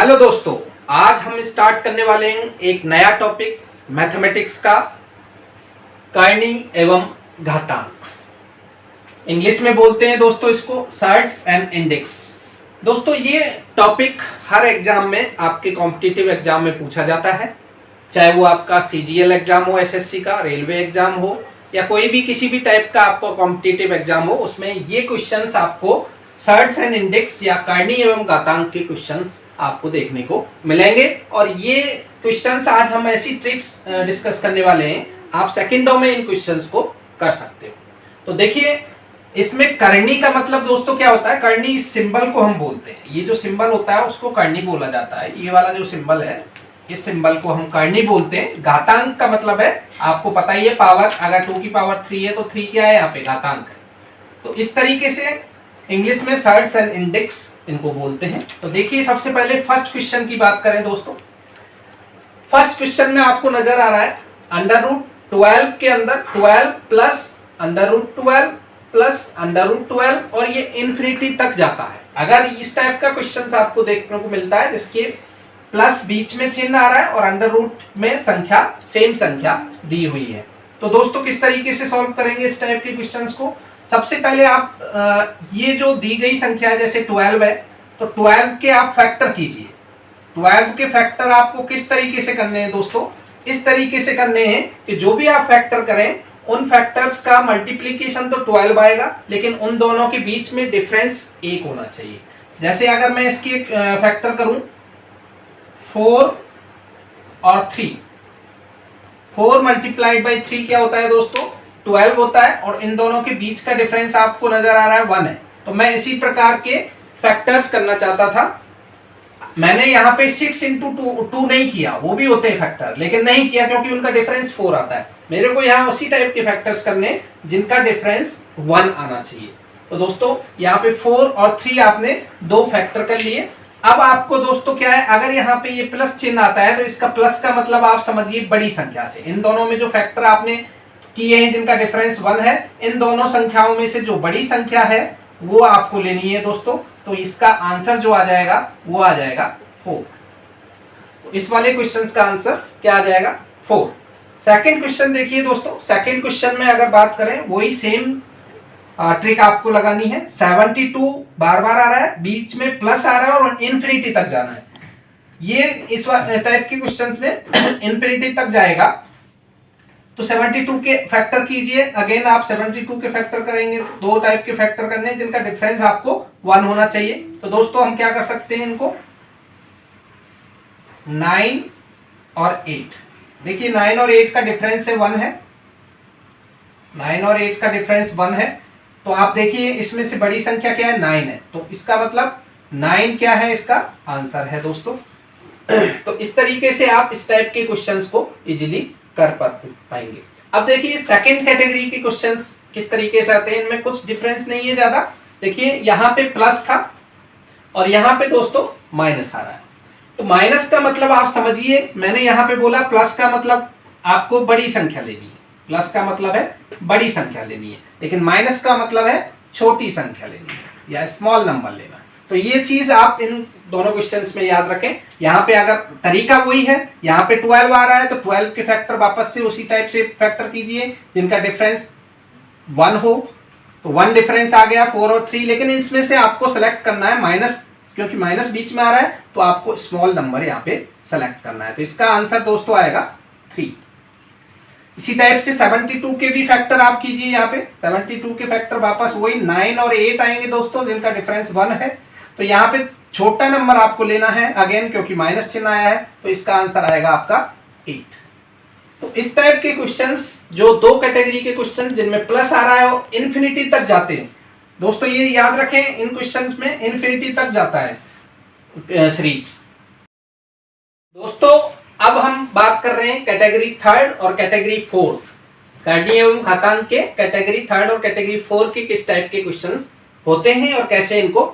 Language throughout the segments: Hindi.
हेलो दोस्तों, आज हम स्टार्ट करने वाले हैं एक नया टॉपिक मैथमेटिक्स का, करनी एवं घातांक। इंग्लिश में बोलते हैं दोस्तों इसको सर्ट्स एंड इंडेक्स। दोस्तों ये टॉपिक हर एग्जाम में, आपके कॉम्पिटिटिव एग्जाम में पूछा जाता है, चाहे वो आपका सीजीएल एग्जाम हो, एसएससी का, रेलवे एग्जाम हो, या कोई भी किसी भी टाइप का आपका कॉम्पिटिटिव एग्जाम हो, उसमें ये क्वेश्चंस आपको सर्ट्स एंड इंडेक्स या करनी एवं घातांक के क्वेश्चंस आपको देखने को मिलेंगे। और ये क्वेश्चंस आज हम ऐसी ट्रिक्स डिस्कस करने वाले हैं, आप सेकंडों में इन क्वेश्चंस को कर सकते हो। तो देखिए, इसमें करनी का मतलब दोस्तों क्या होता है। करनी इस सिंबल को हम बोलते हैं, ये जो सिंबल होता है उसको करनी बोला जाता है। ये वाला जो सिंबल है, इस सिंबल को हम करनी बोलते हैं। घातांक का मतलब है, आपको पता ही है, पावर। अगर 2 की पावर 3 है तो 3 क्या है यहाँ पे, घातांक। तो इस तरीके से इंग्लिश में सर्ट्स एंड इंडेक्स इनको बोलते हैं। तो देखिए, सबसे पहले फर्स्ट क्वेश्चन की बात करें दोस्तों। फर्स्ट क्वेश्चन में आपको नजर आ रहा है √12 के अंदर 12 प्लस √12 प्लस √12 और ये इन्फिनिटी तक जाता है। अगर इस टाइप का क्वेश्चन आपको देखने को मिलता है जिसके प्लस बीच में चिन्ह आ रहा है और अंडर रूट में संख्या, सेम संख्या दी हुई है, तो दोस्तों किस तरीके से सॉल्व करेंगे इस टाइप के क्वेश्चंस को। सबसे पहले आप ये जो दी गई संख्या है, जैसे 12 है, तो 12 के आप फैक्टर कीजिए। 12 के फैक्टर आपको किस तरीके से करने हैं दोस्तों, इस तरीके से करने हैं कि जो भी आप फैक्टर करें उन फैक्टर्स का मल्टीप्लीकेशन तो 12 आएगा, लेकिन उन दोनों के बीच में डिफरेंस 1 होना चाहिए। जैसे अगर मैं इसकी एक फैक्टर करूं 4 और 3, 4 मल्टीप्लाइड बाई 3 क्या होता है दोस्तों, 12 होता है, और इन दोनों के बीच का डिफरेंस आपको नजर आ रहा है 1 है। तो मैं इसी प्रकार के फैक्टर्स करना चाहता था। मैंने यहाँ पे 6 इंटू 2 नहीं किया, वो भी होते हैं फैक्टर, लेकिन नहीं किया क्योंकि उनका डिफरेंस 4 आता है। मेरे को यहाँ उसी टाइप के फैक्टर्स करने जिनका डिफरेंस 1 आना चाहिए। तो दोस्तों यहाँ पे 4 और 3 आपने 2 फैक्टर कर लिए। अब आपको दोस्तों क्या है, अगर यहाँ पे ये प्लस चिन्ह आता है तो इसका प्लस का मतलब आप समझिए बड़ी संख्या से। इन दोनों में जो फैक्टर आपने किए हैं जिनका डिफरेंस 1 है, इन दोनों संख्याओं में से जो बड़ी संख्या है वो आपको लेनी है दोस्तों। तो इसका आंसर जो आ जाएगा वो आ जाएगा 4। तो इस वाले क्वेश्चन का आंसर क्या आ जाएगा, 4। सेकंड क्वेश्चन देखिए दोस्तों। सेकंड क्वेश्चन में अगर बात करें, वही सेम ट्रिक आपको लगानी है। 72 बार बार आ रहा है, बीच में प्लस आ रहा है और इन्फिनिटी तक जाना है। ये इस टाइप के क्वेश्चंस में इन्फिनिटी तक जाएगा, तो 72 के फैक्टर कीजिए। अगेन आप 72 के फैक्टर करेंगे तो 2 टाइप के फैक्टर करने हैं जिनका डिफरेंस आपको 1 होना चाहिए। तो दोस्तों हम क्या कर सकते हैं, इनको 9 और 8। देखिए 9 और 8 का डिफरेंस है 1 है, 9 और 8 का डिफरेंस 1 है। तो आप देखिए इसमें से बड़ी संख्या क्या है, 9 है, तो इसका मतलब 9 क्या है, इसका आंसर है दोस्तों। तो इस तरीके से आप इस टाइप के क्वेश्चंस को इजीली कर पाएंगे। अब देखिए सेकंड कैटेगरी के क्वेश्चंस किस तरीके से आते हैं। इनमें कुछ डिफरेंस नहीं है ज्यादा। देखिए यहाँ पे प्लस था और यहाँ पे दोस्तों माइनस आ रहा है। तो माइनस का मतलब आप समझिए, मैंने यहाँ पे बोला प्लस का मतलब आपको बड़ी संख्या लेनी है, प्लस का मतलब है बड़ी संख्या लेनी है, लेकिन माइनस का मतलब है छोटी संख्या लेनी है या स्मॉल नंबर लेना है। तो ये चीज आप इन दोनों क्वेश्चंस में याद रखें। यहाँ पे अगर तरीका वही है, यहाँ पे 12 आ रहा है तो 12 के फैक्टर वापस से उसी टाइप से फैक्टर कीजिए जिनका डिफरेंस 1 हो। तो 1 डिफरेंस आ गया 4 और 3, लेकिन इसमें से आपको सेलेक्ट करना है माइनस, क्योंकि माइनस बीच में आ रहा है तो आपको स्मॉल नंबर यहाँ पे सेलेक्ट करना है। तो इसका आंसर दोस्तों आएगा 3। इसी टाइप से 72 के भी फैक्टर आप कीजिए। यहाँ पे 72 के फैक्टर वापस वही 9 और 8 आएंगे दोस्तों जिनका डिफरेंस 1 है। तो यहाँ पे छोटा नंबर आपको लेना है अगेन, क्योंकि माइनस चिन्ह आया है, तो इसका आंसर आएगा आपका 8। तो इस टाइप के क्वेश्चंस, जो 2 कैटेगरी के क्वेश्चन जिनमें प्लस आ रहा है और इन्फिनिटी तक जाते हैं दोस्तों, ये याद रखें, इन क्वेश्चंस में इन्फिनिटी तक जाता है सीरीज। दोस्तों अब हम बात कर रहे हैं कैटेगरी 3 और कैटेगरी 4, करनी एवं घातांक के कैटेगरी 3 और कैटेगरी 4 के किस टाइप के क्वेश्चंस होते हैं और कैसे इनको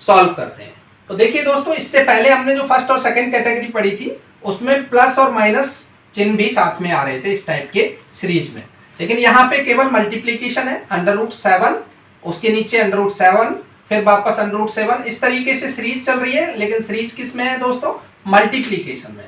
सॉल्व करते हैं। तो देखिए दोस्तों, इससे पहले हमने जो फर्स्ट और सेकंड कैटेगरी पढ़ी थी उसमें प्लस और माइनस चिन्ह भी साथ में आ रहे थे इस टाइप के सीरीज में, लेकिन यहाँ पे केवल मल्टीप्लीकेशन है। √7, उसके नीचे √7, फिर वापस √7, इस तरीके से सीरीज चल रही है, लेकिन सीरीज किस में है दोस्तों? मल्टीप्लीकेशन में।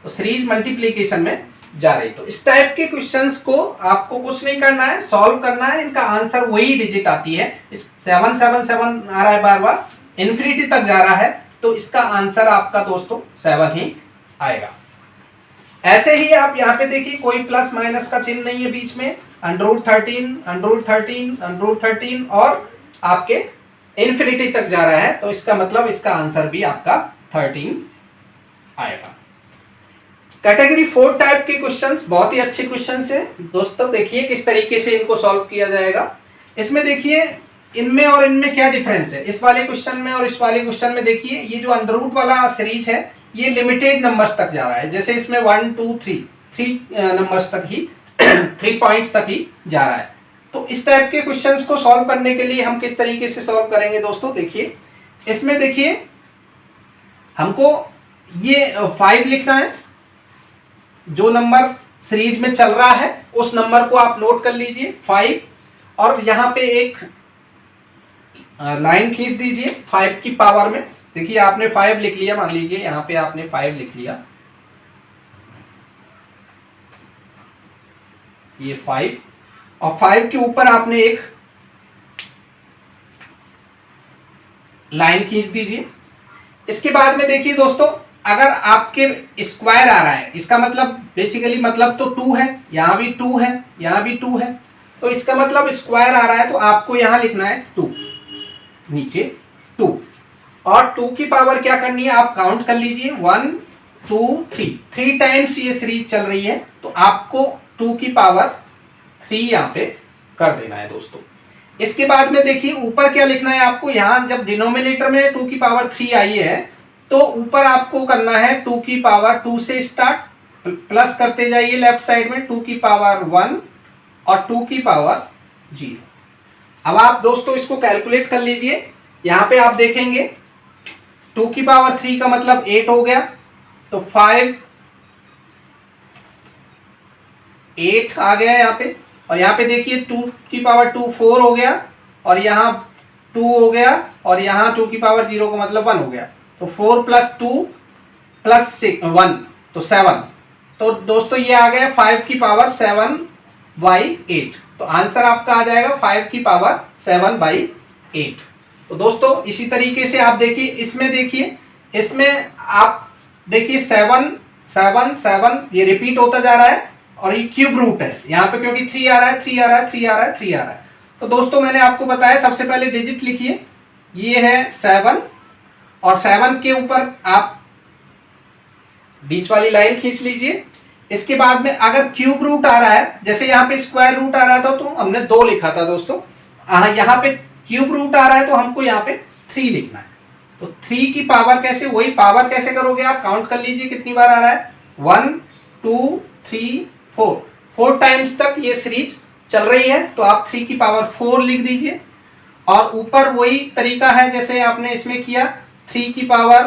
तो सीरीज मल्टीप्लीकेशन में जा रही। तो इस टाइप के क्वेश्चंस को आपको कुछ नहीं करना है, सॉल्व करना है, इनका आंसर वही डिजिट आती है। इस 777 आ रहा है, बार बार इन्फिनिटी तक जा रहा है, तो इसका आंसर आपका दोस्तों 7 ही आएगा। ऐसे ही आप यहाँ पे देखिए कोई प्लस माइनस का चिन्ह नहीं है बीच में, √13 और आपके इन्फिनिटी तक जा रहा है, तो इसका मतलब इसका आंसर भी आपका 13 आएगा। कैटेगरी 4 टाइप के क्वेश्चंस बहुत ही अच्छे क्वेश्चंस है दोस्तों। देखिए किस तरीके से इनको सॉल्व किया जाएगा। इसमें देखिए इनमें और इनमें क्या डिफरेंस है, इस वाले क्वेश्चन में और इस वाले क्वेश्चन में। देखिए ये जो अंडर वाला सीरीज है ये लिमिटेड नंबर्स तक जा रहा है, जैसे इसमें 1 2 3 नंबर्स तक ही 3 पॉइंट्स तक ही जा रहा है। तो इस टाइप के क्वेश्चंस को सॉल्व करने के लिए हम किस तरीके से सॉल्व करेंगे दोस्तों? देखिए इसमें देखिए हमको ये 5 लिखना है, जो नंबर सीरीज में चल रहा है उस नंबर को आप नोट कर लीजिए 5, और यहाँ पे एक लाइन खींच दीजिए 5 की पावर में। देखिए आपने 5 लिख लिया, मान लीजिए यहाँ पे आपने 5 लिख लिया, ये 5, और 5 के ऊपर आपने एक लाइन खींच दीजिए। इसके बाद में देखिए दोस्तों, अगर आपके स्क्वायर आ रहा है, इसका मतलब बेसिकली मतलब तो 2 है, यहाँ भी 2 है, यहाँ भी 2 है, तो इसका मतलब स्क्वायर आ रहा है, तो आपको यहाँ लिखना है 2, नीचे 2, और 2 की पावर क्या करनी है आप काउंट कर लीजिए 1 2 3 टाइम्स ये सीरीज चल रही है, तो आपको 2 की पावर 3 यहाँ पे कर देना है दोस्तों। इसके बाद में देखिए ऊपर क्या लिखना है आपको, यहाँ जब डिनोमिनेटर में 2 की पावर 3 आई है तो ऊपर आपको करना है 2 की पावर 2 से स्टार्ट, प्लस करते जाइए लेफ्ट साइड में 2 की पावर 1 और 2 की पावर 0। अब आप दोस्तों इसको कैलकुलेट कर लीजिए। यहाँ पे आप देखेंगे 2 की पावर 3 का मतलब 8 हो गया, तो 5 8 आ गया यहाँ पे, और यहाँ पे देखिए 2 की पावर 2 4 हो गया, और यहाँ 2 हो गया, और यहाँ 2 की पावर 0 का मतलब 1 हो गया, तो 4 + 2 + 1 तो 7। तो दोस्तों ये आ गया 5 की पावर 7/8, तो आंसर आपका आ जाएगा 5 की पावर 7/8। तो दोस्तों इसी तरीके से आप देखिए इसमें, देखिए इसमें आप देखिए 7 7 7 ये रिपीट होता जा रहा है, और ये क्यूब रूट है यहाँ पे, क्योंकि 3 आ रहा है 3 आ रहा है 3 आ रहा है 3 आ रहा है। तो दोस्तों मैंने आपको बताया सबसे पहले डिजिट लिखिए, ये है 7, और 7 के ऊपर आप बीच वाली लाइन खींच लीजिए। इसके बाद में अगर क्यूब रूट आ रहा है, जैसे यहाँ पे स्क्वायर रूट आ रहा था तो हमने 2 लिखा था दोस्तों, यहाँ पे क्यूब रूट आ रहा है तो हमको यहाँ पे 3 लिखना है। तो 3 की पावर कैसे, वही पावर कैसे करोगे आप काउंट कर लीजिए कितनी बार आ रहा है, 1 2 3 4 टाइम्स तक ये सीरीज चल रही है, तो आप 3 की पावर 4 लिख दीजिए। और ऊपर वही तरीका है जैसे आपने इसमें किया, 3 की पावर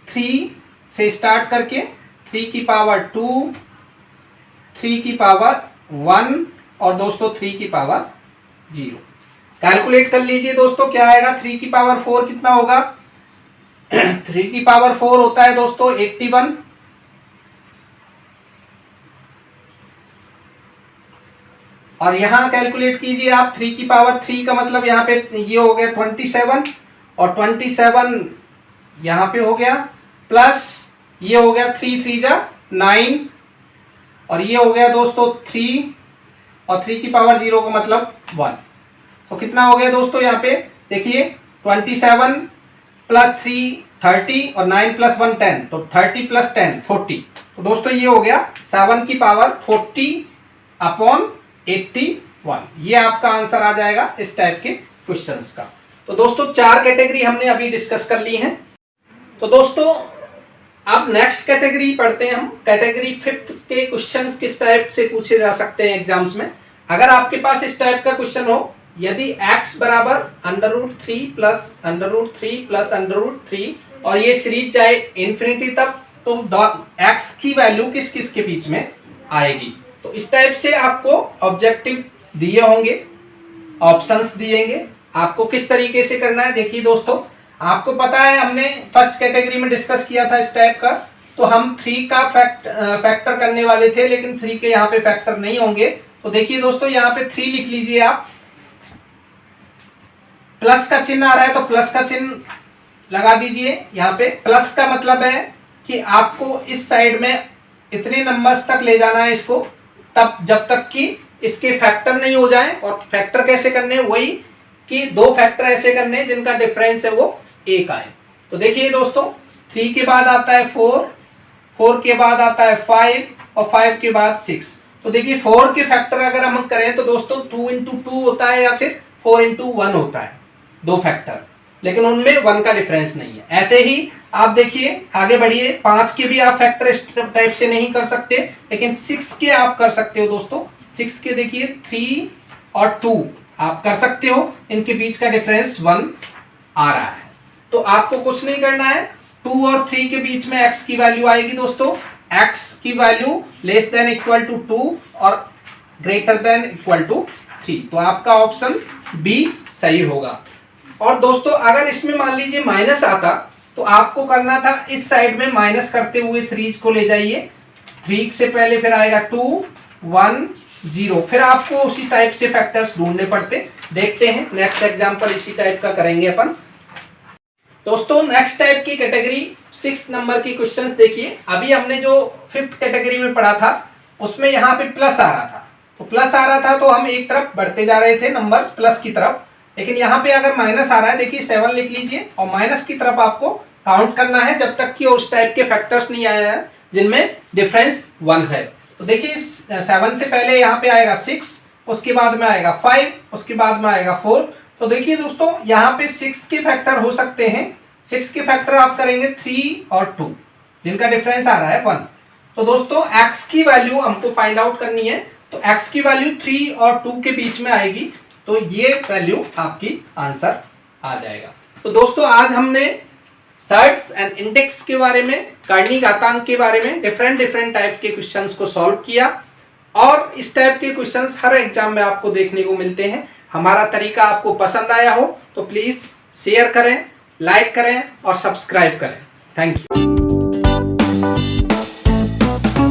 3 से स्टार्ट करके 3 की पावर 2 3 की पावर 1 और दोस्तों 3 की पावर 0। कैलकुलेट कर लीजिए दोस्तों क्या आएगा, 3 की पावर 4 कितना होगा 3 की पावर 4 होता है दोस्तों 81, और यहां कैलकुलेट कीजिए आप 3 की पावर 3 का मतलब यहाँ पे ये हो गया 27, और 27 यहाँ पे हो गया, प्लस ये हो गया 3 3 जा 9, और ये हो गया दोस्तों 3, और 3 की पावर 0 का मतलब 1। तो कितना हो गया दोस्तों यहाँ पे देखिए 27 + 3 30, और 9 + 1 10, तो 30 + 10 40। तो दोस्तों ये हो गया 7 की पावर 40/81। ये आपका आंसर आ जाएगा इस टाइप के क्वेश्चंस का। तो दोस्तों 4 कैटेगरी हमने अभी डिस्कस कर ली हैं। तो दोस्तों अब नेक्स्ट कैटेगरी पढ़ते हैं हम। कैटेगरी 5 के क्वेश्चंस किस टाइप से पूछे जा सकते हैं एग्जाम्स में। अगर आपके पास इस टाइप का क्वेश्चन हो, यदि x बराबर √3 + √3 + √3 और ये सीरीज जाए इन्फिनिटी तक, तो x की वैल्यू किस किस के बीच में आएगी। तो इस टाइप से आपको ऑब्जेक्टिव दिए होंगे, ऑप्शंस दिएंगे, आपको किस तरीके से करना है। देखिए दोस्तों, आपको पता है हमने फर्स्ट कैटेगरी में डिस्कस किया था इस टाइप का, तो हम 3 का फैक्टर करने वाले थे, लेकिन 3 के यहाँ पे फैक्टर नहीं होंगे। तो देखिए दोस्तों, यहाँ पे 3 लिख लीजिए आप, प्लस का चिन्ह आ रहा है तो प्लस का चिन्ह लगा दीजिए। यहाँ पे प्लस का मतलब है कि आपको इस साइड में इतने नंबर्स तक ले जाना है इसको, तब जब तक कि इसके फैक्टर नहीं हो जाए। और फैक्टर कैसे करने, वही कि 2 फैक्टर ऐसे करने जिनका डिफरेंस है वो 1 आए। तो देखिए दोस्तों, 3 के बाद आता है 4, 4 के बाद आता है 5 और 5 के बाद 6। तो देखिए 4 के फैक्टर अगर हम करें तो दोस्तों 2 into 2 होता है या फिर 4 into 1 होता है, 2 फैक्टर, लेकिन उनमें 1 का डिफरेंस नहीं है। ऐसे ही आप देखिए आगे बढ़िए, 5 के भी आप फैक्टर इस टाइप से नहीं कर सकते, लेकिन 6 के आप कर सकते हो दोस्तों। 6 के देखिए 3 और 2 आप कर सकते हो, इनके बीच का डिफरेंस 1 आ रहा है। तो आपको कुछ नहीं करना है, 2 और 3 के बीच में x की वैल्यू आएगी दोस्तों, x की value less than equal to 2 और ग्रेटर देन इक्वल टू 3। तो आपका ऑप्शन बी सही होगा। और दोस्तों अगर इसमें मान लीजिए माइनस आता तो आपको करना था इस साइड में माइनस करते हुए सीरीज को ले जाइए। 3 से पहले फिर आएगा 2 1 0, फिर आपको उसी टाइप से फैक्टर्स ढूंढने पड़ते। देखते हैं नेक्स्ट एग्जांपल इसी टाइप का करेंगे अपन। दोस्तों नेक्स्ट टाइप की कैटेगरी 6 नंबर की क्वेश्चंस देखिए। अभी हमने जो 5th कैटेगरी में पढ़ा था उसमें यहाँ पे प्लस आ रहा था, तो प्लस आ रहा था तो हम एक तरफ बढ़ते जा रहे थे नंबर्स प्लस की तरफ, लेकिन यहाँ पे अगर माइनस आ रहा है, देखिए 7 लिख लीजिए और माइनस की तरफ आपको काउंट करना है जब तक कि उस टाइप के फैक्टर्स नहीं आए हैं जिनमें डिफरेंस 1 है। तो देखिए 7 से पहले यहाँ पे आएगा 6, उसके बाद में आएगा 5, उसके बाद में आएगा 4। तो देखिए दोस्तों यहाँ पे 6 के फैक्टर हो सकते हैं। 6 के फैक्टर आप करेंगे 3 और 2 जिनका डिफरेंस आ रहा है 1। तो दोस्तों x की वैल्यू हमको फाइंड आउट करनी है, तो x की वैल्यू 3 और 2 के बीच में आएगी, तो ये वैल्यू आपकी आंसर आ जाएगा। तो दोस्तों आज हमने सर्ट्स एंड इंडेक्स के बारे में, कर्णी घातांक के बारे में डिफरेंट टाइप के क्वेश्चंस को सॉल्व किया, और इस टाइप के क्वेश्चंस हर एग्जाम में आपको देखने को मिलते हैं। हमारा तरीका आपको पसंद आया हो तो प्लीज शेयर करें, लाइक करें और सब्सक्राइब करें। Thank you.